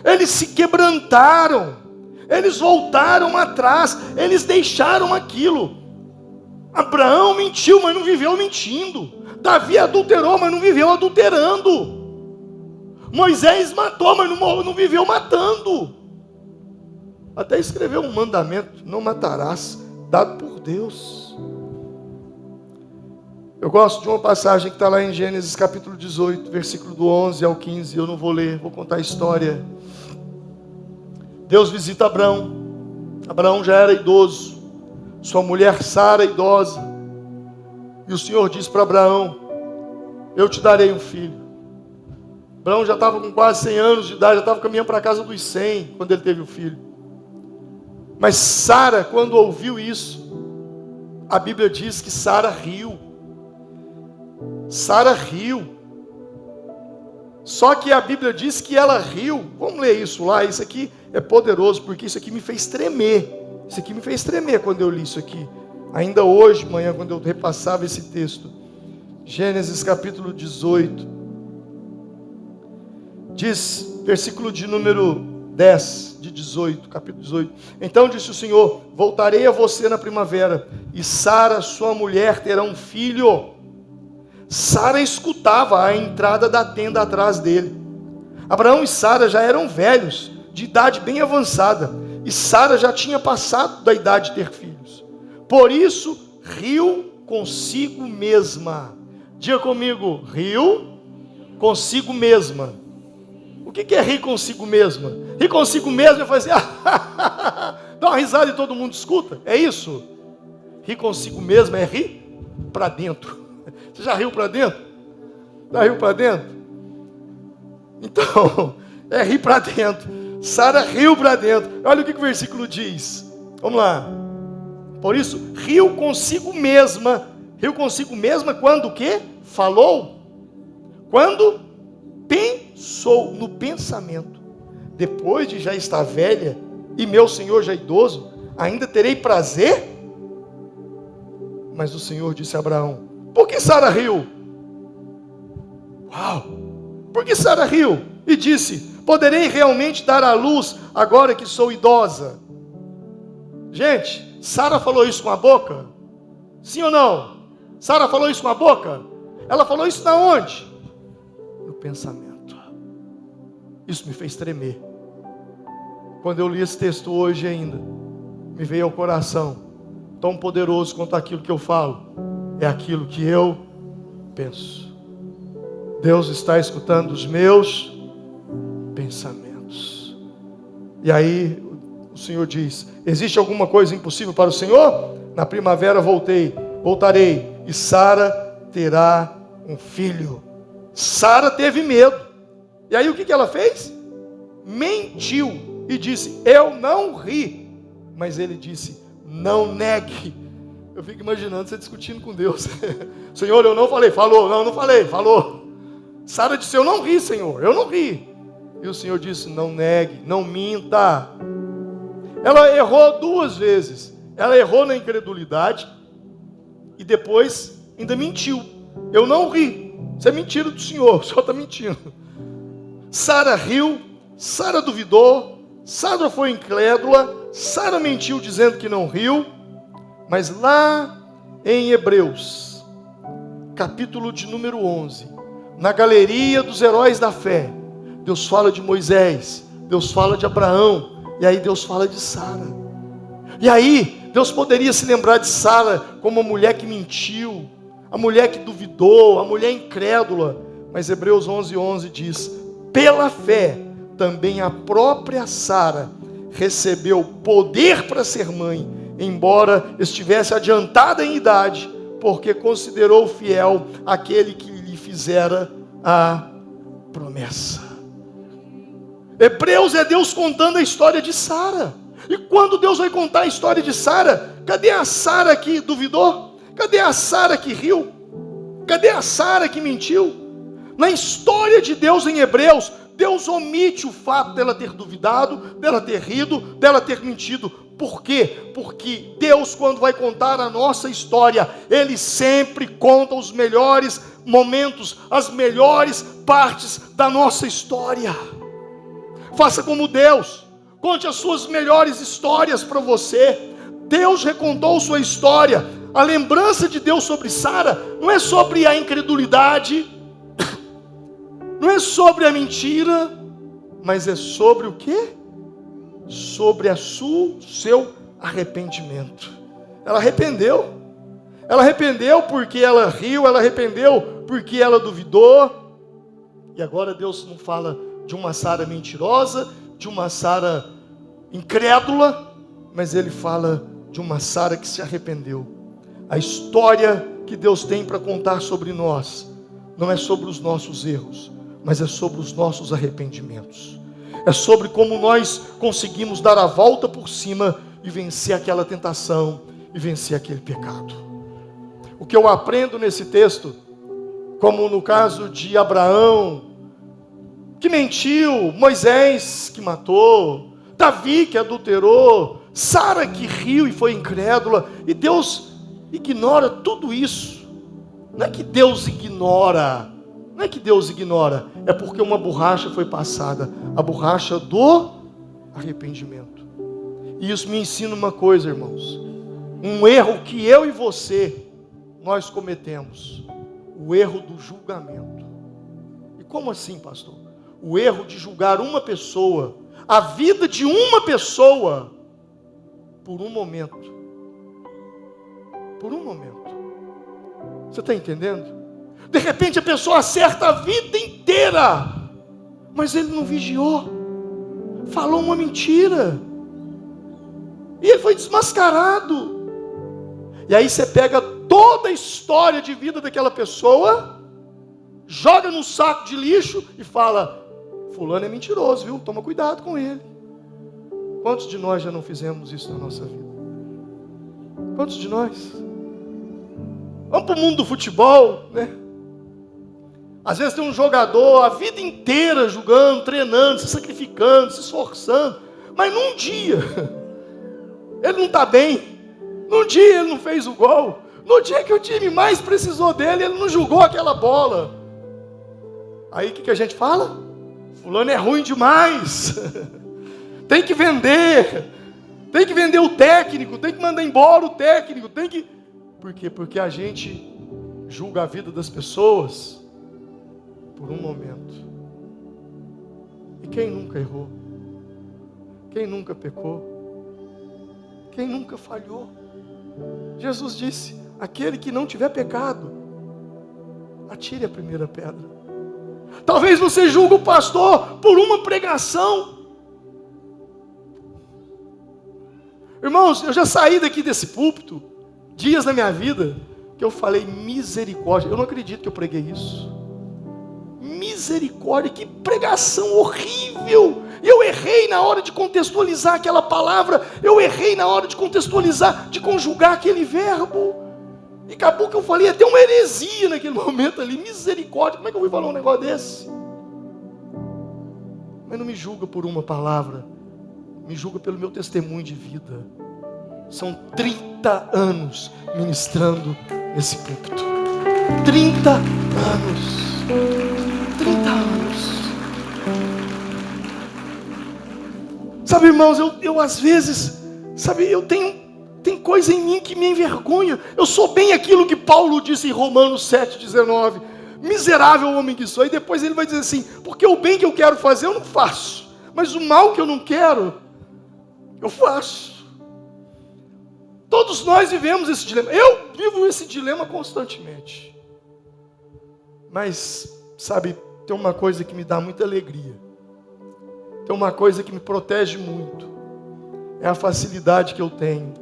eles se quebrantaram, eles voltaram atrás, eles deixaram aquilo. Abraão mentiu, mas não viveu mentindo. Davi adulterou, mas não viveu adulterando. Moisés matou, mas não viveu matando. Até escreveu um mandamento: não matarás, dado por Deus. Eu gosto de uma passagem que está lá em Gênesis capítulo 18, versículo do 11 ao 15. Eu não vou ler, vou contar a história. Deus visita Abraão. Abraão já era idoso, sua mulher Sara idosa. E o Senhor diz para Abraão: eu te darei um filho. Abraão já estava com quase 100 anos de idade, já estava caminhando para a casa dos 100 quando ele teve o filho. Mas Sara, quando ouviu isso, a Bíblia diz que Sara riu. Sara riu. Só que a Bíblia diz que ela riu. Vamos ler isso lá. Isso aqui é poderoso, porque isso aqui me fez tremer. Isso aqui me fez tremer quando eu li isso aqui. Ainda hoje, manhã, quando eu repassava esse texto. Gênesis capítulo 18. Diz, versículo de número 10, de 18, capítulo 18. Então disse o Senhor: voltarei a você na primavera, e Sara, sua mulher, terá um filho. Sara escutava a entrada da tenda atrás dele. Abraão e Sara já eram velhos, de idade bem avançada, e Sara já tinha passado da idade de ter filhos. Por isso, riu consigo mesma. Diga comigo: riu consigo mesma. O que é rir consigo mesma? Rir consigo mesma é fazer dá uma risada e todo mundo escuta. É isso? Rir consigo mesma é rir para dentro. Você já riu para dentro? Já riu para dentro? Então, é rir para dentro. Sara riu para dentro. Olha o que o versículo diz. Vamos lá. Por isso, riu consigo mesma. Riu consigo mesma quando o quê? Falou. Quando pensou no pensamento. Depois de já estar velha e meu senhor já idoso, ainda terei prazer? Mas o Senhor disse a Abraão: por que Sara riu? Uau! Por que Sara riu? E disse: poderei realmente dar à luz agora que sou idosa? Gente, Sara falou isso com a boca? Sim ou não? Sara falou isso com a boca? Ela falou isso da onde? No pensamento. Isso me fez tremer. Quando eu li esse texto hoje ainda, me veio ao coração, tão poderoso quanto aquilo que eu falo, é aquilo que eu penso. Deus está escutando os meus pensamentos. E aí o Senhor diz: existe alguma coisa impossível para o Senhor? Na primavera voltarei, e Sara terá um filho. Sara teve medo. E aí o que ela fez? Mentiu e disse: eu não ri. Mas ele disse: não negue. Eu fico imaginando você discutindo com Deus. Senhor, eu não falei. Falou. Não, não falei. Falou. Sara disse: eu não ri, Senhor. Eu não ri. E o Senhor disse: não negue, não minta. Ela errou 2 vezes. Ela errou na incredulidade e depois ainda mentiu. Eu não ri. Isso é mentira do Senhor. O Senhor está mentindo. Sara riu, Sara duvidou, Sara foi incrédula, Sara mentiu dizendo que não riu. Mas lá em Hebreus, capítulo de número 11, na galeria dos heróis da fé, Deus fala de Moisés, Deus fala de Abraão, e aí Deus fala de Sara. E aí Deus poderia se lembrar de Sara como a mulher que mentiu, a mulher que duvidou, a mulher incrédula. Mas Hebreus 11:11 diz: pela fé, também a própria Sara recebeu poder para ser mãe, embora estivesse adiantada em idade, porque considerou fiel aquele que lhe fizera a promessa. Hebreus é Deus contando a história de Sara. E quando Deus vai contar a história de Sara, cadê a Sara que duvidou? Cadê a Sara que riu? Cadê a Sara que mentiu? Na história de Deus em Hebreus, Deus omite o fato dela ter duvidado, dela ter rido, dela ter mentido. Por quê? Porque Deus, quando vai contar a nossa história, Ele sempre conta os melhores momentos, as melhores partes da nossa história. Faça como Deus, conte as suas melhores histórias para você. Deus recontou sua história. A lembrança de Deus sobre Sara não é sobre a incredulidade, não é sobre a mentira, mas é sobre o quê? Sobre seu arrependimento. Ela arrependeu. Ela arrependeu porque ela riu, ela arrependeu porque ela duvidou. E agora Deus não fala de uma Sara mentirosa, de uma Sara incrédula, mas Ele fala de uma Sara que se arrependeu. A história que Deus tem para contar sobre nós não é sobre os nossos erros, mas é sobre os nossos arrependimentos. É sobre como nós conseguimos dar a volta por cima e vencer aquela tentação e vencer aquele pecado. O que eu aprendo nesse texto, como no caso de Abraão, que mentiu, Moisés que matou, Davi que adulterou, Sara que riu e foi incrédula, e Deus ignora tudo isso. Não é que Deus ignora, não é que Deus ignora, é porque uma borracha foi passada, a borracha do arrependimento. E isso me ensina uma coisa, irmãos. Um erro que eu e você, nós cometemos. O erro do julgamento. E como assim, pastor? O erro de julgar uma pessoa, a vida de uma pessoa, por um momento. Por um momento. Você está entendendo? De repente a pessoa acerta a vida inteira, mas ele não vigiou, falou uma mentira, e ele foi desmascarado. E aí você pega toda a história de vida daquela pessoa, joga num saco de lixo e fala: fulano é mentiroso, viu? Toma cuidado com ele. Quantos de nós já não fizemos isso na nossa vida? Quantos de nós? Vamos para o mundo do futebol, né? Às vezes tem um jogador a vida inteira jogando, treinando, se sacrificando, se esforçando, mas num dia ele não está bem, num dia ele não fez o gol, no dia que o time mais precisou dele, ele não jogou aquela bola. Aí o que a gente fala? Fulano é ruim demais, tem que vender o técnico, tem que mandar embora o técnico, tem que... Por quê? Porque a gente julga a vida das pessoas por um momento. E quem nunca errou? Quem nunca pecou? Quem nunca falhou? Jesus disse: aquele que não tiver pecado, atire a primeira pedra. Talvez você julgue o pastor por uma pregação. Irmãos, eu já saí daqui desse púlpito, dias na minha vida, que eu falei: misericórdia, eu não acredito que eu preguei isso. Misericórdia, que pregação horrível. E eu errei na hora de contextualizar aquela palavra, eu errei na hora de contextualizar, de conjugar aquele verbo. E acabou que eu falei até uma heresia naquele momento ali. Misericórdia, como é que eu vou falar um negócio desse? Mas não me julga por uma palavra, me julga pelo meu testemunho de vida. São 30 anos ministrando nesse púlpito. 30 anos. 30 anos. Sabe, irmãos, eu às vezes, sabe, tem coisa em mim que me envergonha. Eu sou bem aquilo que Paulo disse em Romanos 7,19. Miserável homem que sou. E depois ele vai dizer assim: porque o bem que eu quero fazer eu não faço, mas o mal que eu não quero, eu faço. Todos nós vivemos esse dilema. Eu vivo esse dilema constantemente. Mas, sabe, tem uma coisa que me dá muita alegria. Tem uma coisa que me protege muito. É a facilidade que eu tenho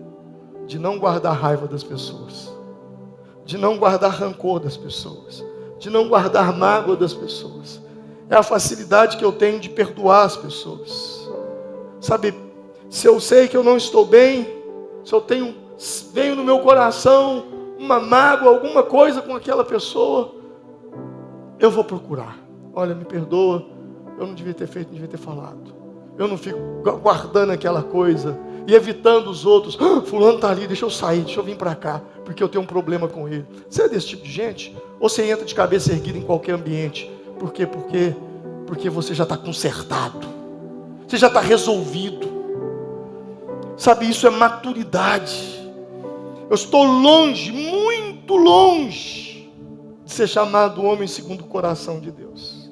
de não guardar raiva das pessoas, de não guardar rancor das pessoas, de não guardar mágoa das pessoas. É a facilidade que eu tenho de perdoar as pessoas. Sabe, se eu sei que eu não estou bem, se eu venho no meu coração uma mágoa, alguma coisa com aquela pessoa, eu vou procurar. Olha, me perdoa, eu não devia ter feito, não devia ter falado. Eu não fico guardando aquela coisa e evitando os outros. Fulano está ali, deixa eu sair, deixa eu vir para cá, porque eu tenho um problema com ele. Você é desse tipo de gente? Ou você entra de cabeça erguida em qualquer ambiente? Por quê? Porque você já está consertado, você já está resolvido. Sabe, isso é maturidade. Eu estou longe, muito longe, de ser chamado homem segundo o coração de Deus.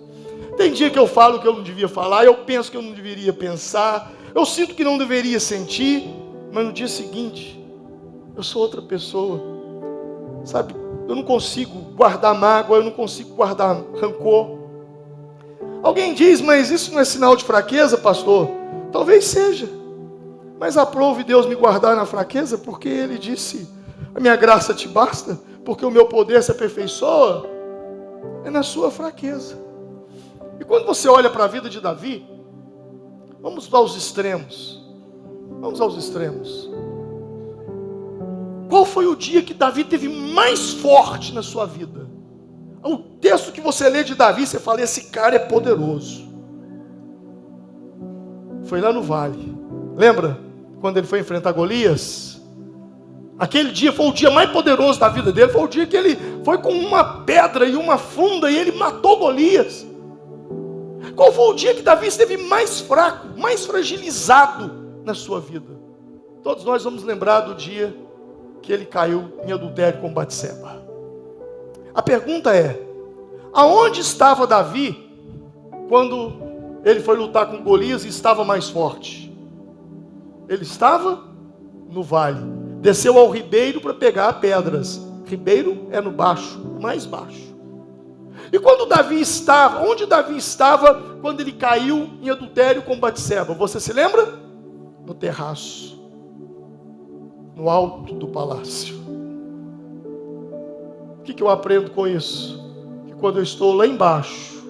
Tem dia que eu falo que eu não devia falar, eu penso que eu não deveria pensar, eu sinto que não deveria sentir, mas no dia seguinte, eu sou outra pessoa. Sabe, eu não consigo guardar mágoa, eu não consigo guardar rancor. Alguém diz: mas isso não é sinal de fraqueza, pastor? Talvez seja. Mas aprove Deus me guardar na fraqueza, porque Ele disse: a minha graça te basta, porque o meu poder se aperfeiçoa é na sua fraqueza. E quando você olha para a vida de Davi, vamos aos extremos. Vamos aos extremos. Qual foi o dia que Davi teve mais forte na sua vida? O texto que você lê de Davi, você fala: esse cara é poderoso. Foi lá no vale. Lembra? Quando ele foi enfrentar Golias? Aquele dia foi o dia mais poderoso da vida dele. Foi o dia que ele foi com uma pedra e uma funda e ele matou Golias. Qual foi o dia que Davi esteve mais fraco, mais fragilizado na sua vida? Todos nós vamos lembrar do dia que ele caiu em adultério com Batseba. A pergunta é: aonde estava Davi quando ele foi lutar com Golias e estava mais forte? Ele estava no vale, desceu ao ribeiro para pegar pedras. Ribeiro é no baixo, mais baixo. E quando Davi estava, onde Davi estava quando ele caiu em adultério com Batseba? Você se lembra? No terraço, no alto do palácio. O que eu aprendo com isso? Que quando eu estou lá embaixo,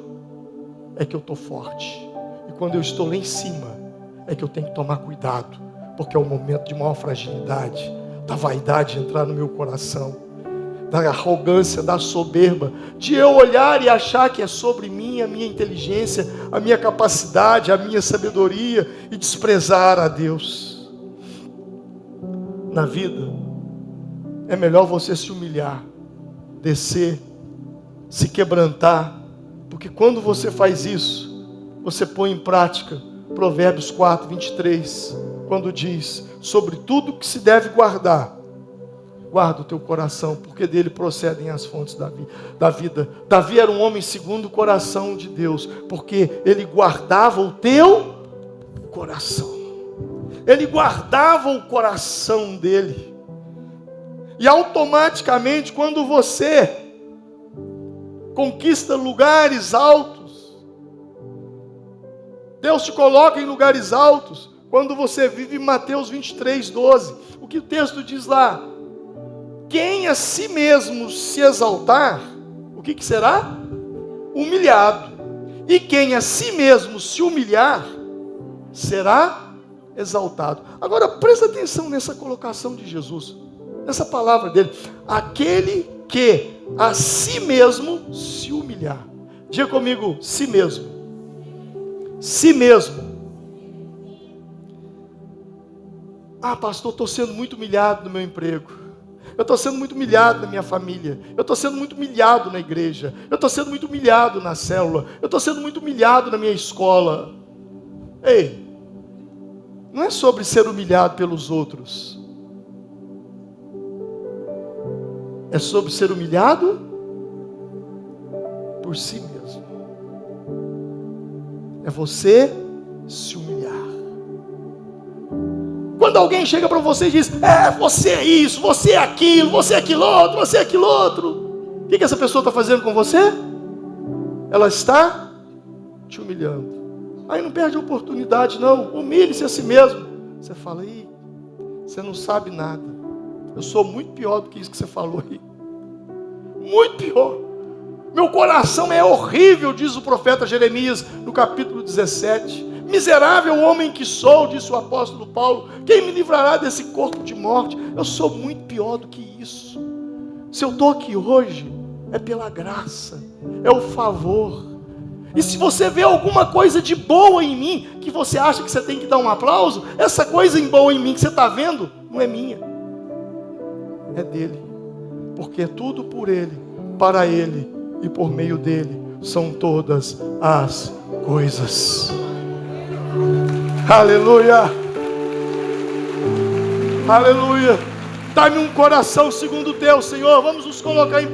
é que eu estou forte. E quando eu estou lá em cima, é que eu tenho que tomar cuidado, porque é o momento de maior fragilidade, da vaidade entrar no meu coração, da arrogância, da soberba, de eu olhar e achar que é sobre mim, a minha inteligência, a minha capacidade, a minha sabedoria, e desprezar a Deus. Na vida, é melhor você se humilhar, descer, se quebrantar, porque quando você faz isso, você põe em prática Provérbios 4, 23, quando diz: sobre tudo que se deve guardar, guarda o teu coração, porque dele procedem as fontes da vida. Davi era um homem segundo o coração de Deus, porque ele guardava o teu coração. Ele guardava o coração dele. E automaticamente, quando você conquista lugares altos, Deus te coloca em lugares altos, quando você vive Mateus 23, 12. O que o texto diz lá? Quem a si mesmo se exaltar, o que será? Humilhado. E quem a si mesmo se humilhar, será exaltado. Agora presta atenção nessa colocação de Jesus, nessa palavra dele: aquele que a si mesmo se humilhar. Diga comigo: si mesmo. Si mesmo. Ah, pastor, estou sendo muito humilhado no meu emprego. Eu estou sendo muito humilhado na minha família. Eu estou sendo muito humilhado na igreja. Eu estou sendo muito humilhado na célula. Eu estou sendo muito humilhado na minha escola. Ei, não é sobre ser humilhado pelos outros. É sobre ser humilhado por si mesmo. É você se humilhar. Quando alguém chega para você e diz: você é isso, você é aquilo, você é aquilo outro, você é aquilo outro. O que essa pessoa está fazendo com você? Ela está te humilhando. Aí não perde a oportunidade não. Humilhe-se a si mesmo. Você fala: ih, você não sabe nada. Eu sou muito pior do que isso que você falou aí. Muito pior. Meu coração é horrível, diz o profeta Jeremias no capítulo 17. Miserável homem que sou, disse o apóstolo Paulo, quem me livrará desse corpo de morte? Eu sou muito pior do que isso. Se eu estou aqui hoje, é pela graça, é o favor. E se você vê alguma coisa de boa em mim, que você acha que você tem que dar um aplauso, essa coisa boa em mim que você está vendo, não é minha, é dele. Porque é tudo por ele, para ele e por meio dele são todas as coisas. Aleluia, aleluia. Dá-me um coração segundo o teu, Senhor. Vamos nos colocar em